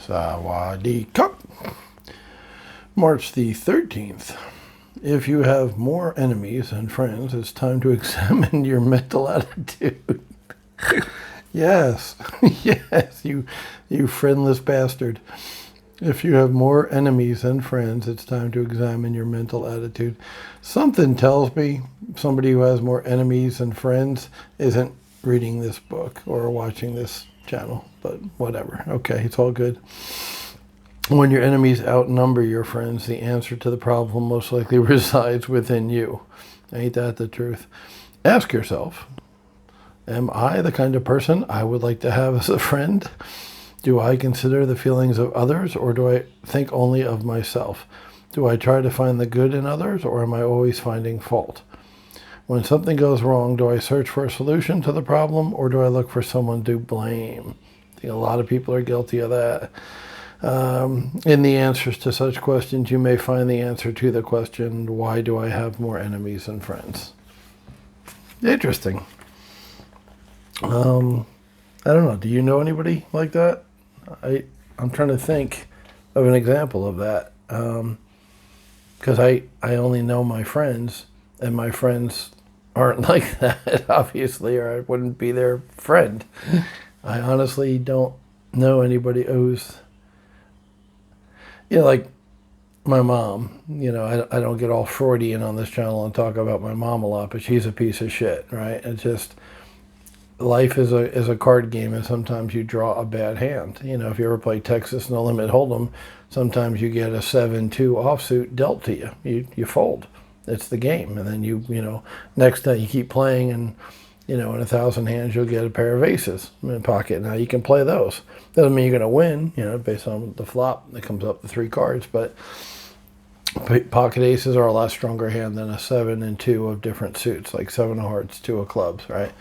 Sawadee-ka. March the 13th. If you have more enemies than friends, it's time to examine your mental attitude. Yes, yes, you friendless bastard. If you have more enemies than friends, it's time to examine your mental attitude. Something tells me somebody who has more enemies than friends isn't reading this book or watching this channel, but whatever. Okay, it's all good. When your enemies outnumber your friends, the answer to the problem most likely resides within you. Ain't that the truth? Ask yourself, am I the kind of person I would like to have as a friend? Do I consider the feelings of others, or do I think only of myself? Do I try to find the good in others, or am I always finding fault? When something goes wrong, do I search for a solution to the problem, or do I look for someone to blame? I think a lot of people are guilty of that. In the answers to such questions, you may find the answer to the question, why do I have more enemies than friends? Interesting. I don't know. Do you know anybody like that? I'm trying to think of an example of that. Because I only know my friends, and my friends aren't like that, obviously, or I wouldn't be their friend. I honestly don't know anybody who's, like my mom. I don't get all Freudian on this channel and talk about my mom a lot, but she's a piece of shit, right? It's just, life is a card game, and sometimes you draw a bad hand. If you ever play Texas No Limit Hold'em, sometimes you get a 7-2 offsuit dealt to you. You fold. It's the game. And then next time you keep playing, and in 1,000 hands you'll get a pair of aces in pocket. Now you can play those. Doesn't mean you're going to win, based on the flop that comes up, the 3 cards, but pocket aces are a lot stronger hand than a 7 and 2 of different suits, like 7 of hearts, 2 of clubs, right?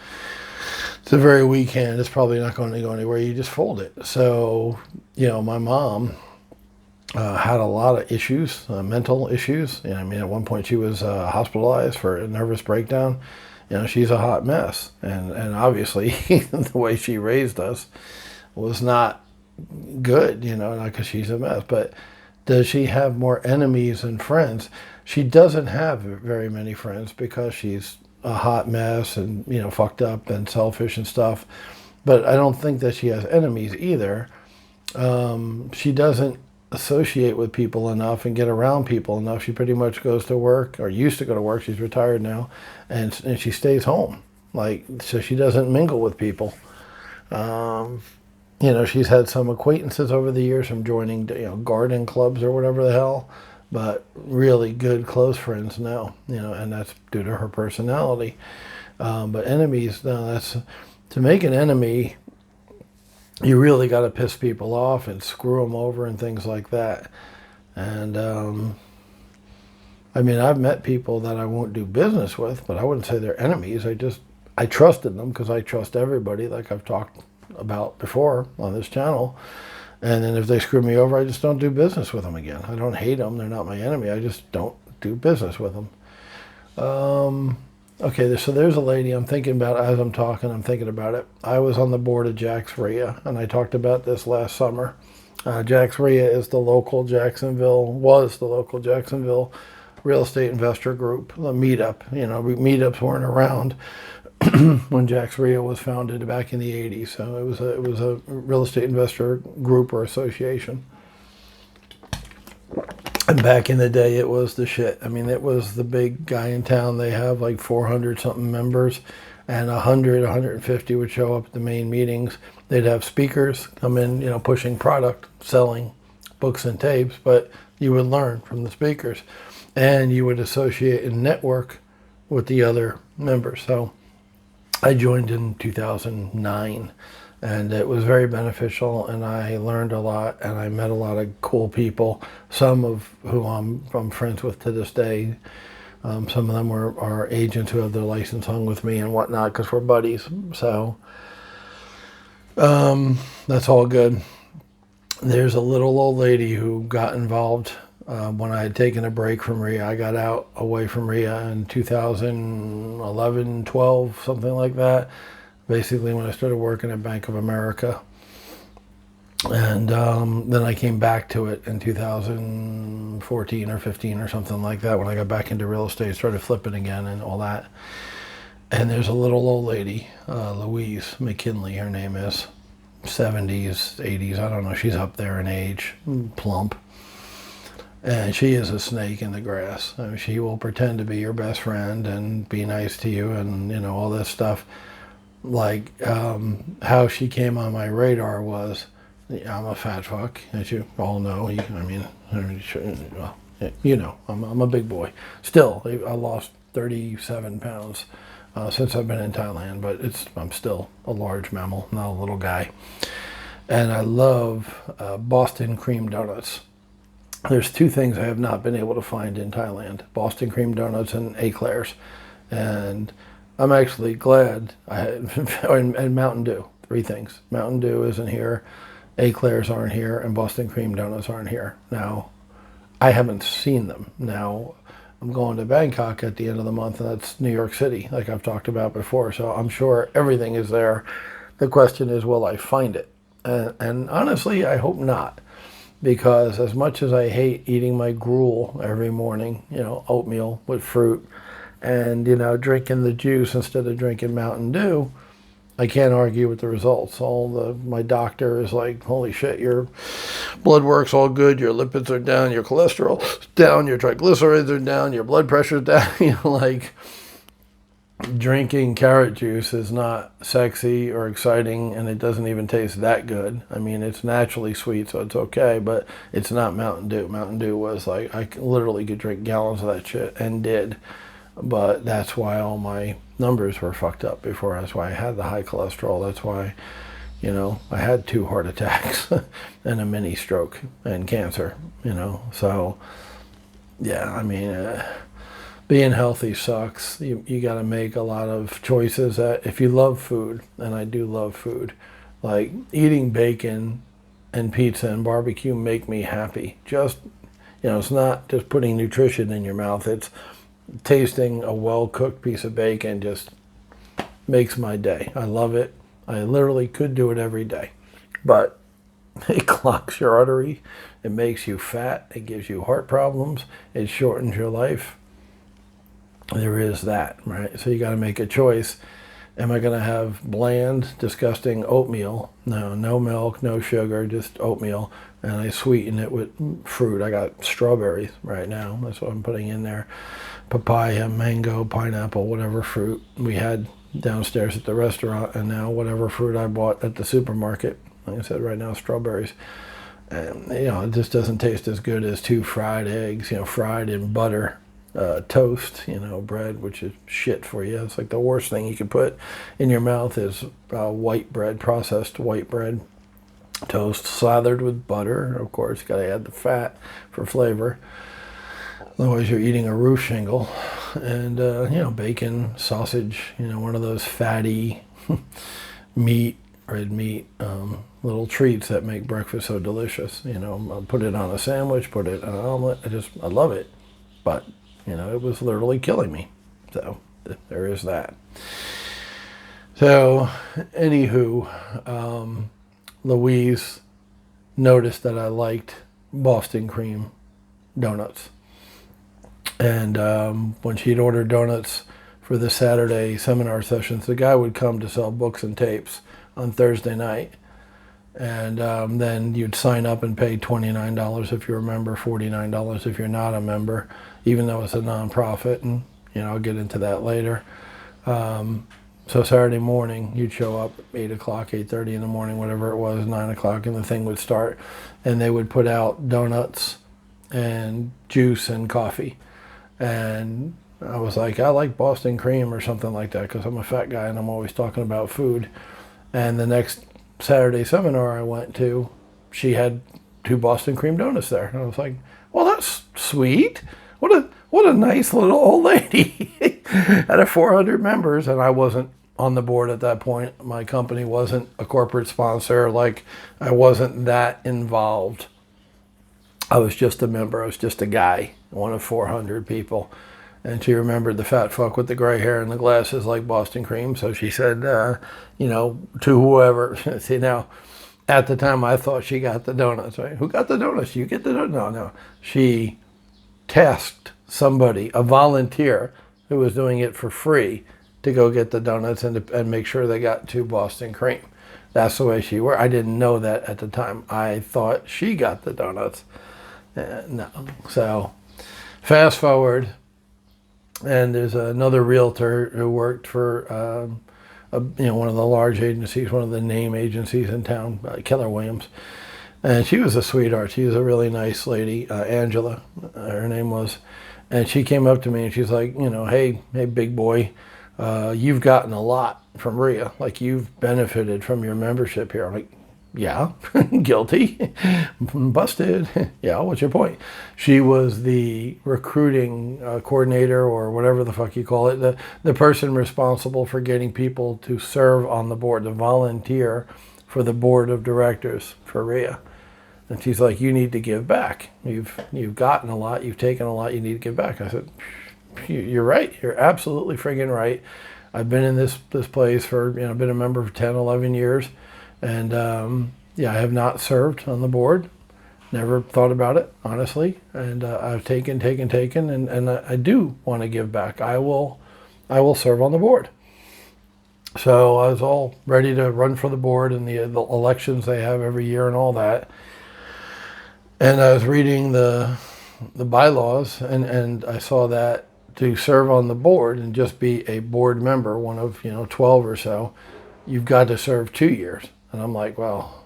It's a very weak hand. It's probably not going to go anywhere. You just fold it. So, my mom had a lot of issues, mental issues. At one point she was hospitalized for a nervous breakdown. She's a hot mess. And obviously the way she raised us was not good, because she's a mess. But does she have more enemies than friends? She doesn't have very many friends because she's a hot mess and fucked up and selfish and stuff, but I don't think that she has enemies either. She doesn't associate with people enough and get around people enough. She pretty much goes to work, or used to go to work. She's retired now, and she stays home, so she doesn't mingle with people. She's had some acquaintances over the years from joining garden clubs or whatever the hell, but really good close friends now, and that's due to her personality. But enemies, no, to make an enemy, you really got to piss people off and screw them over and things like that. And I've met people that I won't do business with, but I wouldn't say they're enemies. I trusted them because I trust everybody, like I've talked about before on this channel. And then if they screw me over, I just don't do business with them again. I don't hate them. They're not my enemy. I just don't do business with them. Okay, so there's a lady I'm thinking about as I'm talking. I'm thinking about it. I was on the board of Jax RIA, and I talked about this last summer. Jax RIA is was the local Jacksonville real estate investor group, the meetup. Meetups weren't around when Jax RIA was founded back in the 80s. So it was a real estate investor group or association. And back in the day, it was the shit. It was the big guy in town. They have like 400 something members, and 150 would show up at the main meetings. They'd have speakers come in, pushing product, selling books and tapes, but you would learn from the speakers, and you would associate and network with the other members. So I joined in 2009, and it was very beneficial, and I learned a lot, and I met a lot of cool people, some of who I'm friends with to this day. Some of them are agents who have their license hung with me and whatnot because we're buddies. So that's all good. There's a little old lady who got involved when I had taken a break from RIA. I got out away from RIA in 2011, 12, something like that. Basically when I started working at Bank of America. And then I came back to it in 2014 or 15 or something like that when I got back into real estate, started flipping again and all that. And there's a little old lady, Louise McKinley, her name is, 70s, 80s, I don't know, she's up there in age, plump. And she is a snake in the grass. I mean, she will pretend to be your best friend and be nice to you and, you know, all this stuff. Like, how she came on my radar was, I'm a fat fuck, as you all know. Well, you know, I'm a big boy. Still, I lost 37 pounds since I've been in Thailand, but I'm still a large mammal, not a little guy. And I love Boston cream donuts. There's two things I have not been able to find in Thailand: Boston cream donuts and eclairs. And I'm actually glad I had, and Mountain Dew. Three things. Mountain Dew isn't here, eclairs aren't here, and Boston cream donuts aren't here. Now, I haven't seen them. Now, I'm going to Bangkok at the end of the month, and that's New York City, like I've talked about before. So I'm sure everything is there. The question is, will I find it? And honestly, I hope not. Because as much as I hate eating my gruel every morning, you know, oatmeal with fruit, and, you know, drinking the juice instead of drinking Mountain Dew, I can't argue with the results. My doctor is like, holy shit, your blood work's all good, your lipids are down, your cholesterol's down, your triglycerides are down, your blood pressure's down. You know, like, drinking carrot juice is not sexy or exciting, and it doesn't even taste that good. I mean, it's naturally sweet, so it's okay, but it's not Mountain Dew. Mountain Dew was like, I literally could drink gallons of that shit, and did. But that's why all my numbers were fucked up before. That's why I had the high cholesterol. That's why, you know, I had 2 heart attacks and a mini stroke and cancer, you know. So, yeah, I mean, being healthy sucks. You got to make a lot of choices. That if you love food, and I do love food, like eating bacon and pizza and barbecue make me happy. Just, you know, it's not just putting nutrition in your mouth. It's tasting a well-cooked piece of bacon just makes my day. I love it. I literally could do it every day. But it clogs your artery. It makes you fat. It gives you heart problems. It shortens your life. There is that, right? So you got to make a choice. Am I going to have bland, disgusting oatmeal? No milk, no sugar, just oatmeal. And I sweeten it with fruit. I got strawberries right now. That's what I'm putting in there. Papaya, mango, pineapple, whatever fruit we had downstairs at the restaurant. And now whatever fruit I bought at the supermarket. Like I said, right now, strawberries. And, you know, it just doesn't taste as good as 2 fried eggs, you know, fried in butter. Toast, you know, bread, which is shit for you. It's like the worst thing you can put in your mouth is white bread, processed white bread. Toast slathered with butter. Of course, you got to add the fat for flavor. Otherwise, you're eating a roof shingle. And, you know, bacon, sausage, you know, one of those fatty red meat, little treats that make breakfast so delicious. You know, I'll put it on a sandwich, put it on an omelet. I love it. But, you know, it was literally killing me. So there is that. So, anywho, Louise noticed that I liked Boston cream donuts. And when she'd order donuts for the Saturday seminar sessions, the guy would come to sell books and tapes on Thursday night. And then you'd sign up and pay $29 if you're a member, $49 if you're not a member, even though it's a nonprofit. And, you know, I'll get into that later. So Saturday morning, you'd show up 8 o'clock, 8:30 in the morning, whatever it was, 9 o'clock, and the thing would start. And they would put out donuts and juice and coffee. And I was like, I like Boston cream or something like that because I'm a fat guy and I'm always talking about food. And the next Saturday seminar I went to, she had 2 Boston cream donuts there. And I was like, well, that's sweet. What a nice little old lady. Out of 400 members, and I wasn't on the board at that point. My company wasn't a corporate sponsor. Like, I wasn't that involved. I was just a member. I was just a guy, one of 400 people. And she remembered the fat fuck with the gray hair and the glasses like Boston cream. So she said, you know, to whoever. See, now, At the time, I thought she got the donuts, right? Who got the donuts? You get the donuts? No, no. She tasked somebody, a volunteer, who was doing it for free to go get the donuts and make sure they got 2 Boston cream. That's the way she worked. I didn't know that at the time. I thought she got the donuts. No. So fast forward, and there's another realtor who worked for one of the large agencies, one of the name agencies in town, Keller Williams. And she was a sweetheart. She was a really nice lady, Angela, her name was. And she came up to me and she's like, hey, big boy, you've gotten a lot from RIA. Like, you've benefited from your membership here. I'm like, yeah, guilty, busted. Yeah, what's your point? She was the recruiting coordinator, or whatever the fuck you call it, the person responsible for getting people to serve on the board, to volunteer for the board of directors for RIA. And she's like, you need to give back. You've gotten a lot, you've taken a lot, you need to give back. I said, you're right. You're absolutely friggin' right. I've been in this place for, I've been a member for 10, 11 years. And I have not served on the board. Never thought about it, honestly. And I've taken, and I do want to give back. I will serve on the board. So I was all ready to run for the board and the elections they have every year and all that. And I was reading the bylaws, and I saw that to serve on the board and just be a board member, one of 12 or so, you've got to serve 2 years. And I'm like, well,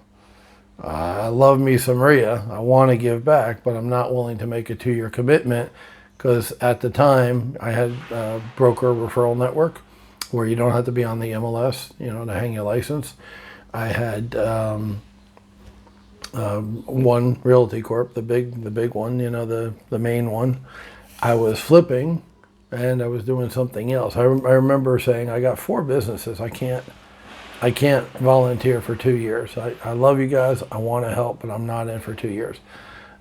I love me some RIA. I want to give back, but I'm not willing to make a 2-year commitment, because at the time I had a broker referral network where you don't have to be on the MLS, to hang your license. I had One Realty Corp, the big one, the main one. I was flipping, and I was doing something else. I remember saying, I got 4 businesses. I can't volunteer for 2 years. I love you guys. I want to help, but I'm not in for 2 years.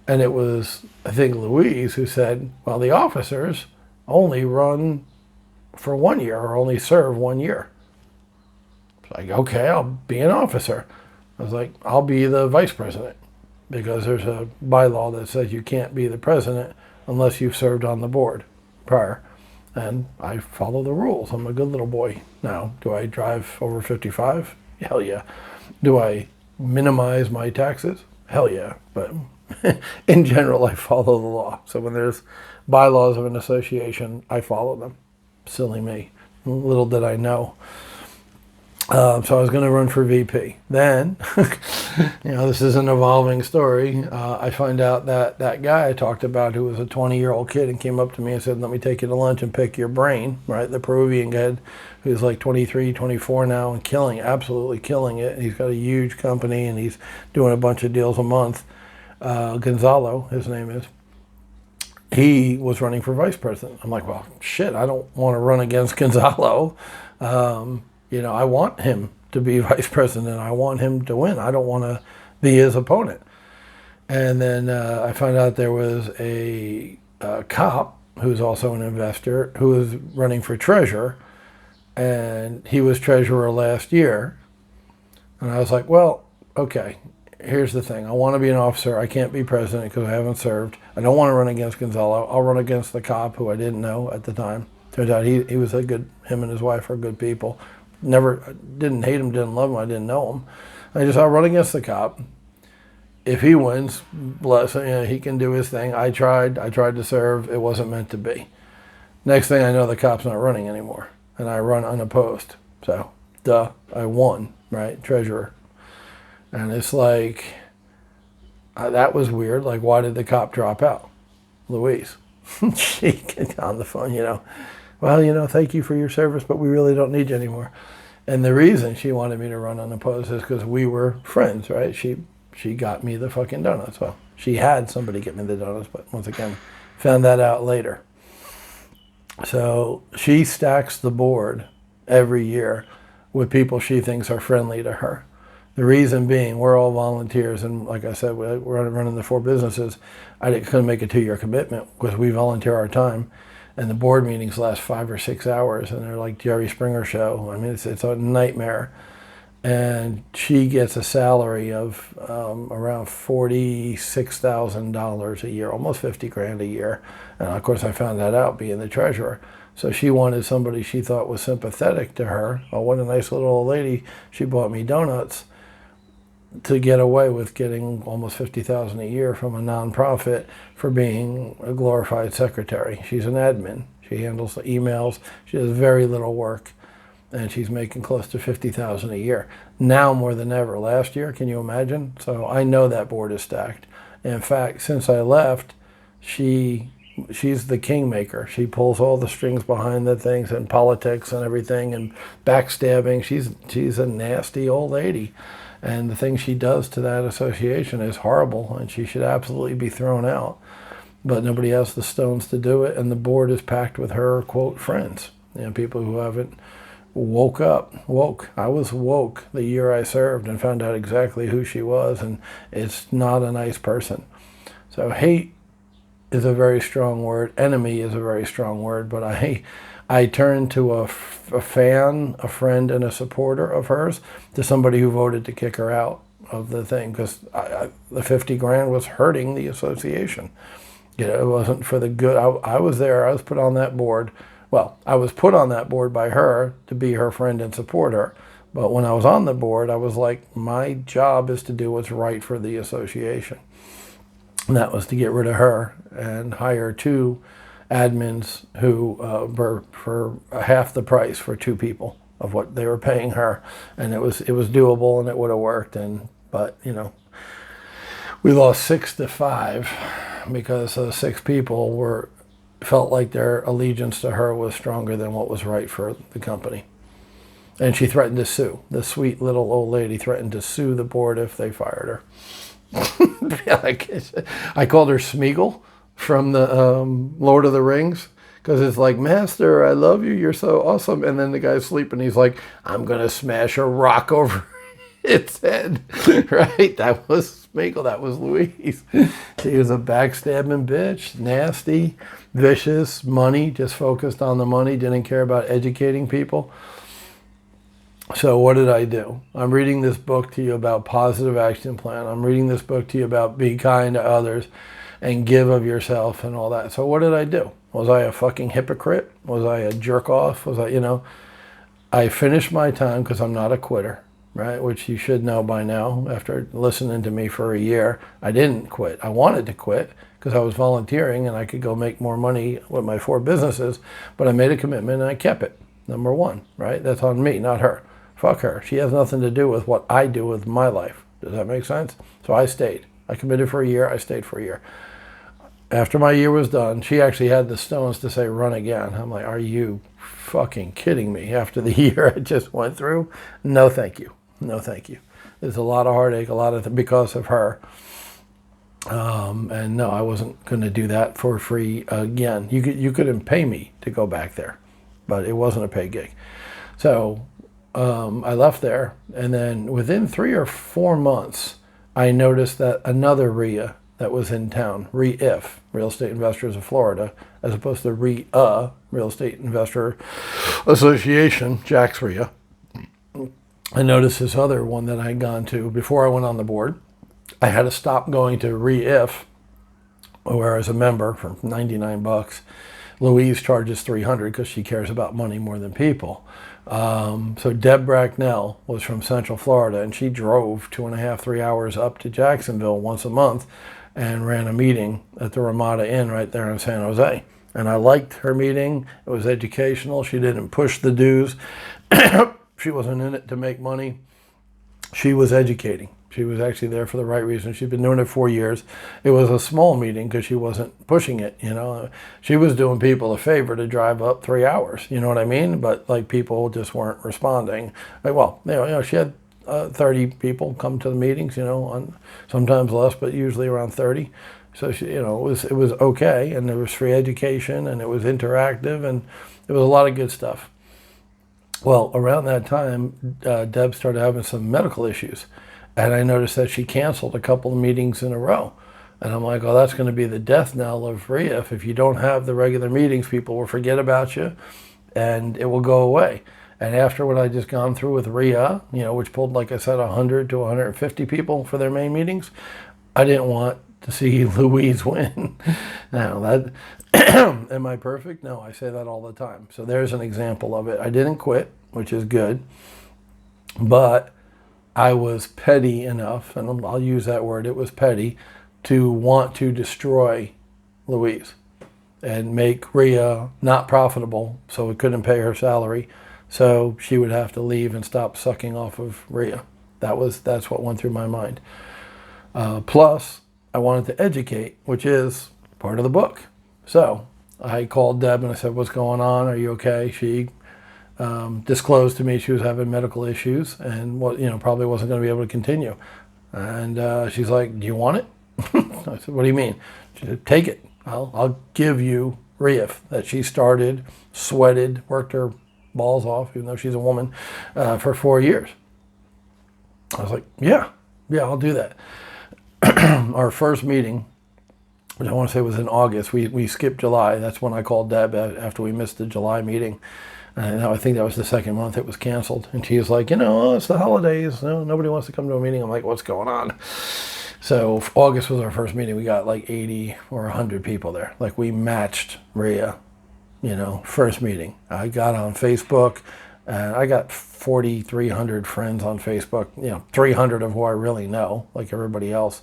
And it was, I think, Louise who said, well, the officers only run for 1 year, or only serve 1 year. It's like, okay, I'll be an officer. I was like, I'll be the vice president, because there's a bylaw that says you can't be the president unless you've served on the board prior. And I follow the rules. I'm a good little boy. Now, do I drive over 55? Hell yeah. Do I minimize my taxes? Hell yeah. But in general, I follow the law. So when there's bylaws of an association, I follow them. Silly me. Little did I know. So I was going to run for VP. Then, this is an evolving story. I find out that that guy I talked about, who was a 20-year-old kid and came up to me and said, let me take you to lunch and pick your brain, right? The Peruvian guy who's like 23, 24 now and absolutely killing it. And he's got a huge company and he's doing a bunch of deals a month. Gonzalo, his name is. He was running for vice president. I'm like, well, shit, I don't want to run against Gonzalo. I want him to be vice president. I want him to win. I don't want to be his opponent. And then I found out there was a cop who's also an investor who was running for treasurer, and he was treasurer last year. And I was like, well, okay, here's the thing. I want to be an officer. I can't be president because I haven't served. I don't want to run against Gonzalo. I'll run against the cop who I didn't know at the time. Turns out he was him and his wife are good people. Didn't hate him, didn't love him, I didn't know him. I'll run against the cop. If he wins, he can do his thing. I tried to serve. It wasn't meant to be. Next thing I know, the cop's not running anymore, and I run unopposed. So, I won, right? Treasurer. And it's like, that was weird. Like, why did the cop drop out? Louise. She gets on the phone, well, thank you for your service, but we really don't need you anymore. And the reason she wanted me to run unopposed is because we were friends, right? She got me the fucking donuts. Well, she had somebody get me the donuts, but once again, found that out later. So she stacks the board every year with people she thinks are friendly to her. The reason being, we're all volunteers, and like I said, we're running the 4 businesses. I couldn't make a 2-year commitment because we volunteer our time. And the board meetings last 5 or 6 hours, and they're like Jerry Springer show. I mean, it's a nightmare. and she gets a salary of around $46,000 a year, almost 50 grand a year. And of course I found that out being the treasurer. So she wanted somebody she thought was sympathetic to her. Oh, what a nice little old lady. She bought me donuts to get away with getting almost $50,000 a year from a nonprofit for being a glorified secretary. She's an admin. She handles the emails. She does very little work. And she's making close to $50,000 a year. Now more than ever. Last year, can you imagine? So I know that board is stacked. In fact, since I left, she's the kingmaker. She pulls all the strings behind the things and politics and everything and backstabbing. She's a nasty old lady. And the thing she does to that association is horrible, and she should absolutely be thrown out. But nobody has the stones to do it, and the board is packed with her, quote, friends. People who haven't woke. I was woke the year I served and found out exactly who she was, and it's not a nice person. So hate is a very strong word. Enemy is a very strong word, but I turned to a fan, a friend, and a supporter of hers, to somebody who voted to kick her out of the thing, because the 50 grand was hurting the association. It wasn't for the good. I was there. I was put on that board. Well, I was put on that board by her to be her friend and support her. But when I was on the board, I was like, my job is to do what's right for the association. And that was to get rid of her and hire 2 admins who were for half the price for 2 people of what they were paying her. And it was doable, and it would have worked. But we lost 6-5 because those 6 people felt like their allegiance to her was stronger than what was right for the company. And she threatened to sue. The sweet little old lady threatened to sue the board if they fired her. I called her Smeagol from the Lord of the Rings, because it's like, Master, I love you, you're so awesome. And then the guy's sleeping, he's like, I'm going to smash a rock over its head. Right? That was Smeagol. That was Louise. She was a backstabbing bitch, nasty, vicious, money, just focused on the money, didn't care about educating people. So what did I do? I'm reading this book to you about positive action plan. I'm reading this book to you about be kind to others and give of yourself and all that. So what did I do? Was I a fucking hypocrite? Was I a jerk off? Was I, I finished my time, because I'm not a quitter, right? Which you should know by now after listening to me for a year. I didn't quit. I wanted to quit because I was volunteering and I could go make more money with my 4 businesses, but I made a commitment and I kept it. Number 1, right? That's on me, not her. Fuck her. She has nothing to do with what I do with my life. Does that make sense? So I stayed. I committed for a year. I stayed for a year. After my year was done, she actually had the stones to say, run again. I'm like, are you fucking kidding me? After the year I just went through? No, thank you. No, thank you. There's a lot of heartache, because of her. And no, I wasn't going to do that for free again. You couldn't pay me to go back there, but it wasn't a paid gig. So I left there, and then within 3 or 4 months, I noticed that another RIA that was in town, REIF, Real Estate Investors of Florida, as opposed to REIA, Real Estate Investor Association, Jack's RIA. I noticed this other one that I had gone to before I went on the board. I had to stop going to REIF, where I was a member, for $99. Louise charges $300 because she cares about money more than people. So Deb Bracknell was from Central Florida, and she drove 2.5, 3 hours up to Jacksonville once a month and ran a meeting at the Ramada Inn right there in San Jose. And I liked her meeting. It was educational. She didn't push the dues. She wasn't in it to make money. She was educating. She was actually there for the right reason. She'd been doing it 4 years. It was a small meeting because she wasn't pushing it, She was doing people a favor to drive up 3 hours, you know what I mean? But people just weren't responding. She had 30 people come to the meetings, sometimes less, but usually around 30. So it was okay, and there was free education, and it was interactive, and it was a lot of good stuff. Well, around that time, Deb started having some medical issues. And I noticed that she canceled a couple of meetings in a row. And I'm like, oh, that's going to be the death knell of REIF. If you don't have the regular meetings, people will forget about you and it will go away. And after what I just gone through with Rhea, which pulled, like I said, 100 to 150 people for their main meetings, I didn't want to see Louise win. Now, that am I perfect? No, I say that all the time. So there's an example of it. I didn't quit, which is good, but I was petty enough, and I'll use that word, it was petty, to want to destroy Louise and make Rhea not profitable so it couldn't pay her salary. So she would have to leave and stop sucking off of Rhea. That's what went through my mind. Plus, I wanted to educate, which is part of the book. So I called Deb and I said, "What's going on? Are you okay?" She disclosed to me she was having medical issues and probably wasn't going to be able to continue. And she's like, "Do you want it?" I said, "What do you mean?" She said, "Take it. I'll give you Rhea that she started, sweated, worked her balls off, even though she's a woman, for 4 years." I was like, yeah, I'll do that. Our first meeting, which I want to say was in August, we skipped July. That's when I called Deb after we missed the July meeting. And I think that was the second month it was canceled. And she was like, it's the holidays. No, nobody wants to come to a meeting. I'm like, what's going on? So August was our first meeting. We got like 80 or 100 people there. Like we matched Rhea, first meeting. I got on Facebook. I got 4,300 friends on Facebook, 300 of who I really know, like everybody else.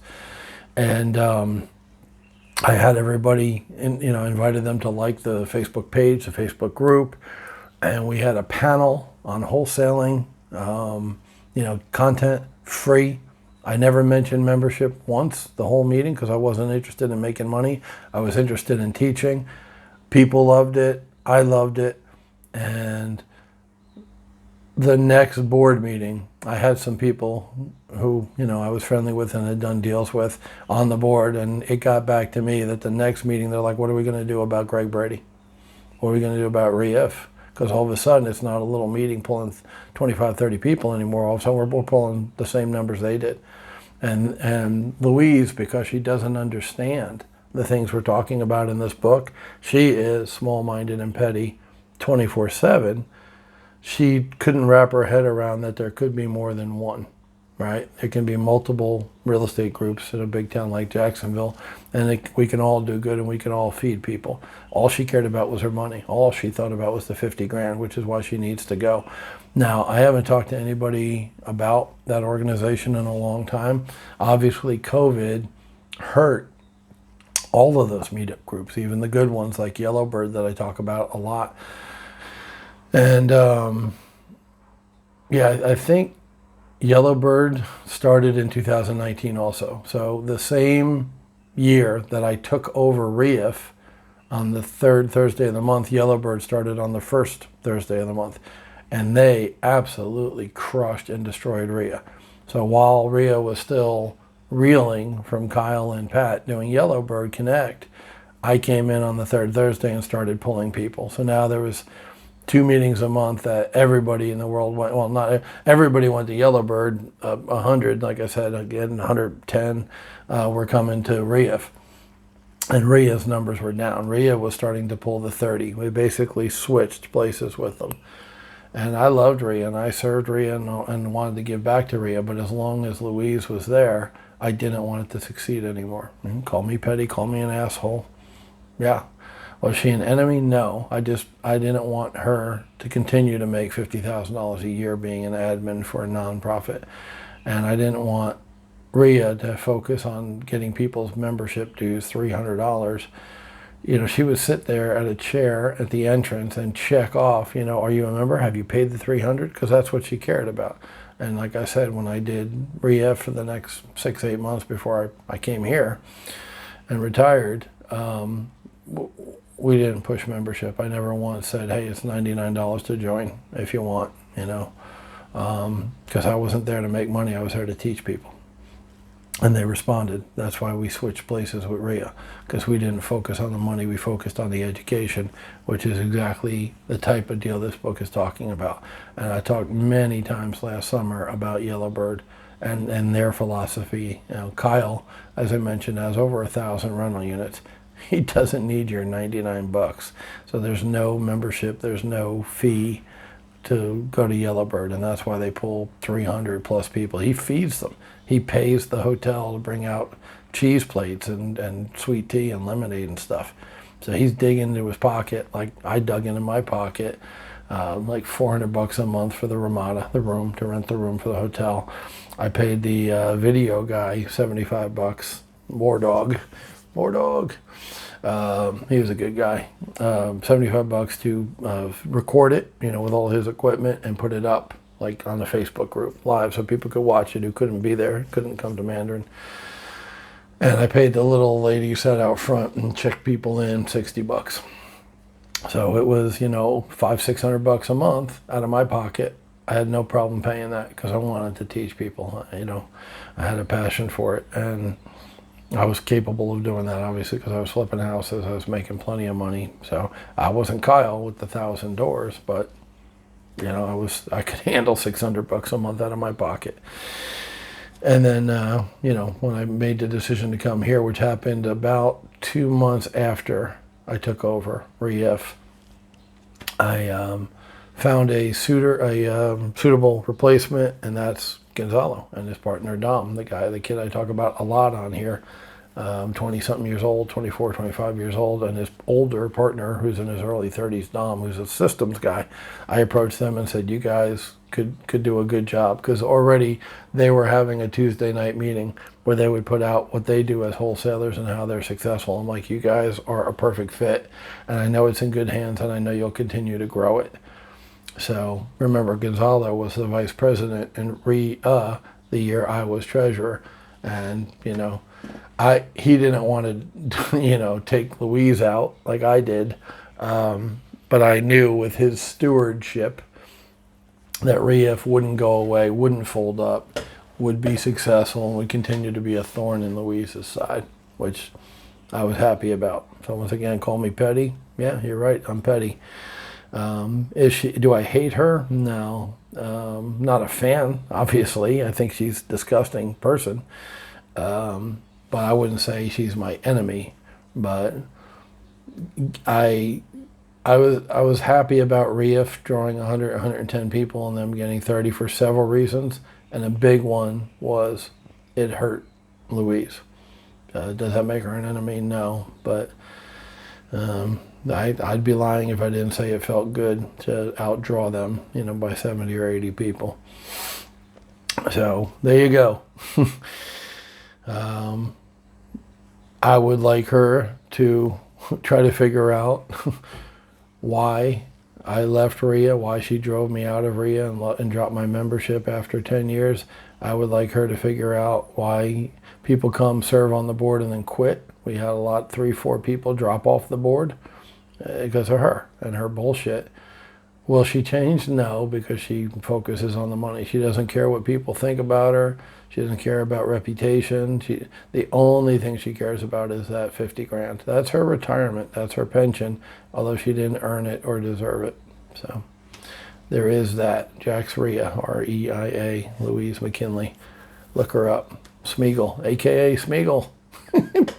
And I had everybody, invited them to like the Facebook page, the Facebook group. And we had a panel on wholesaling, content free. I never mentioned membership once the whole meeting because I wasn't interested in making money. I was interested in teaching. People loved it. I loved it. And the next board meeting, I had some people who, I was friendly with and had done deals with on the board. And it got back to me that the next meeting, they're like, "What are we going to do about Greg Brady? What are we going to do about Reef?" Because all of a sudden, it's not a little meeting pulling 25, 30 people anymore. All of a sudden, we're pulling the same numbers they did. And Louise, because she doesn't understand the things we're talking about in this book, she is small-minded and petty 24/7. She couldn't wrap her head around that there could be more than one, right? It can be multiple real estate groups in a big town like Jacksonville, and we can all do good and we can all feed people. All she cared about was her money. All she thought about was the 50 grand, which is why she needs to go. Now, I haven't talked to anybody about that organization in a long time. Obviously, COVID hurt all of those meetup groups, even the good ones like Yellowbird that I talk about a lot. And I think Yellowbird started in 2019 also. So the same year that I took over Reef on the third Thursday of the month, Yellowbird started on the first Thursday of the month. And they absolutely crushed and destroyed Rhea. So while Rhea was still reeling from Kyle and Pat doing Yellowbird Connect, I came in on the third Thursday and started pulling people. So now there was 2 meetings a month that everybody in the world went, well, not everybody went to Yellowbird, 100, like I said, again, 110 were coming to Reef. And Rhea's numbers were down. Rhea was starting to pull the 30. We basically switched places with them. And I loved Rhea, and I served Rhea and wanted to give back to Rhea, but as long as Louise was there, I didn't want it to succeed anymore. Call me petty, call me an asshole. Yeah. Was she an enemy? No. I didn't want her to continue to make $50,000 a year being an admin for a nonprofit. And I didn't want Rhea to focus on getting people's membership dues, $300. She would sit there at a chair at the entrance and check off, are you a member? Have you paid the $300? Because that's what she cared about. And like I said, when I did Rhea for the next 6-8 months before I came here and retired, we didn't push membership. I never once said, "Hey, it's $99 to join if you want," because I wasn't there to make money. I was there to teach people. And they responded. That's why we switched places with Rhea, because we didn't focus on the money. We focused on the education, which is exactly the type of deal this book is talking about. And I talked many times last summer about Yellowbird and their philosophy. Kyle, as I mentioned, has over 1,000 rental units. He doesn't need your $99. So there's no membership, there's no fee. to go to Yellowbird, and that's why they pull 300 plus people. He feeds them. He pays the hotel to bring out cheese plates and sweet tea and lemonade and stuff. So he's digging into his pocket like I dug into my pocket, like $400 a month for the Ramada, the room, to rent the room for the hotel. I paid the video guy $75. War dog. He was a good guy. $75 to record it, with all his equipment and put it up like on the Facebook group live so people could watch it who couldn't be there, couldn't come to Mandarin. And I paid the little lady who sat out front and checked people in $60. So it was, $500-600 a month out of my pocket. I had no problem paying that because I wanted to teach people. I had a passion for it, and I was capable of doing that, obviously, because I was flipping houses. I was making plenty of money. So I wasn't Kyle with the 1,000 doors, but I could handle $600 a month out of my pocket. And then, when I made the decision to come here, which happened about 2 months after I took over REIF, I found a suitable replacement, and that's Gonzalo and his partner Dom, the kid I talk about a lot on here, 20-something years old, 24, 25 years old, and his older partner, who's in his early 30s, Dom, who's a systems guy. I approached them and said, you guys could do a good job, because already they were having a Tuesday night meeting where they would put out what they do as wholesalers and how they're successful. I'm like, you guys are a perfect fit, and I know it's in good hands, and I know you'll continue to grow it. So remember, Gonzalo was the vice president in the year I was treasurer, and he didn't want to take Louise out like I did, but I knew with his stewardship that REIF wouldn't go away, wouldn't fold up, would be successful, and would continue to be a thorn in Louise's side, which I was happy about. So once again, call me petty. Yeah, you're right, I'm petty. Do I hate her? No. Not a fan, obviously. I think she's a disgusting person. But I wouldn't say she's my enemy. But I was happy about REIF drawing 100, 110 people and them getting 30 for several reasons. And a big one was it hurt Louise. Does that make her an enemy? No. But I'd be lying if I didn't say it felt good to outdraw them, by 70 or 80 people. So there you go. I would like her to try to figure out why I left RIA, why she drove me out of RIA and dropped my membership after 10 years. I would like her to figure out why people come serve on the board and then quit. We had 3-4 people drop off the board because of her and her bullshit. Will she change? No, because she focuses on the money. She doesn't care what people think about her. She doesn't care about reputation. The only thing she cares about is that 50 grand. That's her retirement. That's her pension, although she didn't earn it or deserve it. So there is that. Jax REIA, R-E-I-A, Louise McKinley. Look her up. Smeagol, a.k.a. Smeagol.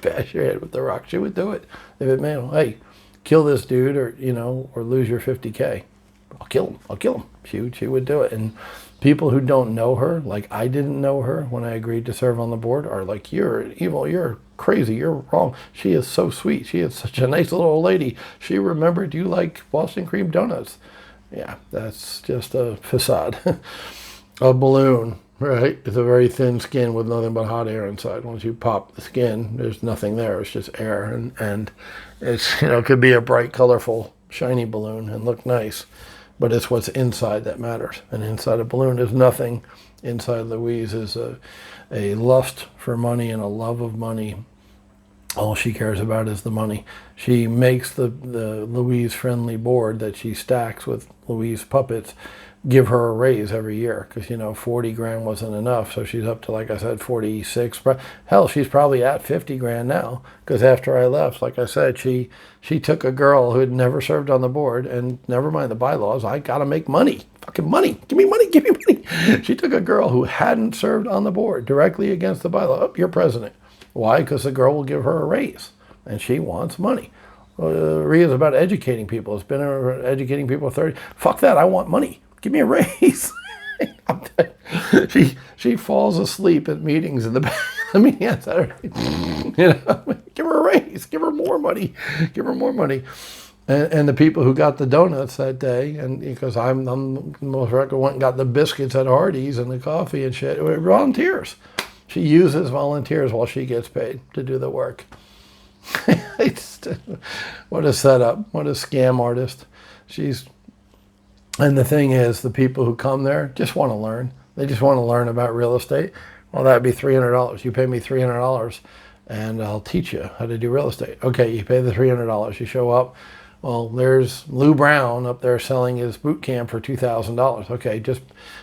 Bash your head with the rock. She would do it. If it meant, hey, kill this dude or lose your 50K. I'll kill him. She would do it. And people who don't know her, like I didn't know her when I agreed to serve on the board, are like, you're evil, you're crazy, you're wrong. She is so sweet. She is such a nice little old lady. She remembered you like Boston cream donuts. Yeah, that's just a facade. A balloon, right? It's a very thin skin with nothing but hot air inside. Once you pop the skin, there's nothing there. It's just air. And it's, it could be a bright, colorful, shiny balloon and look nice. But it's what's inside that matters. And inside a balloon is nothing. Inside Louise is a lust for money and a love of money. All she cares about is the money. She makes the Louise-friendly board that she stacks with Louise puppets give her a raise every year because, 40 grand wasn't enough. So she's up to, like I said, 46. Hell, she's probably at 50 grand now because after I left, like I said, she took a girl who had never served on the board, and never mind the bylaws, I got to make money. Fucking money. Give me money. Give me money. She took a girl who hadn't served on the board directly against the bylaw. Oh, you're president. Why? Because the girl will give her a raise, and she wants money. RIA is about educating people. It's been educating people 30. Fuck that. I want money. give me a raise. she falls asleep at meetings in the back of the meeting on Saturday. Give her a raise, give her more money, give her more money. And the people who got the donuts that day, and because I'm the most record went and got the biscuits at Hardee's and the coffee and shit, were volunteers. She uses volunteers while she gets paid to do the work. What a setup! What a scam artist. And the thing is, the people who come there just want to learn. They just want to learn about real estate. Well, that'd be $300. You pay me $300, and I'll teach you how to do real estate. Okay, you pay the $300. You show up. Well, there's Lou Brown up there selling his boot camp for $2,000. Okay,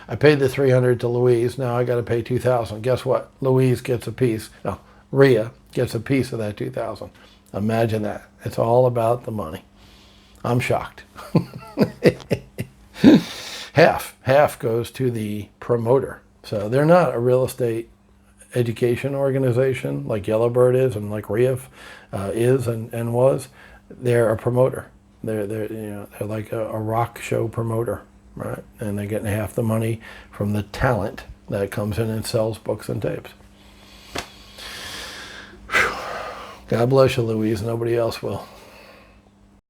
I paid the $300 to Louise. Now I got to pay $2,000. Guess what? Louise gets a piece. No, Rhea gets a piece of that $2,000. Imagine that. It's all about the money. I'm shocked. Half goes to the promoter. So they're not a real estate education organization like Yellowbird is and like Rhea is and was. They're a promoter. They're like a rock show promoter, right? And they're getting half the money from the talent that comes in and sells books and tapes. Whew. God bless you, Louise. Nobody else will.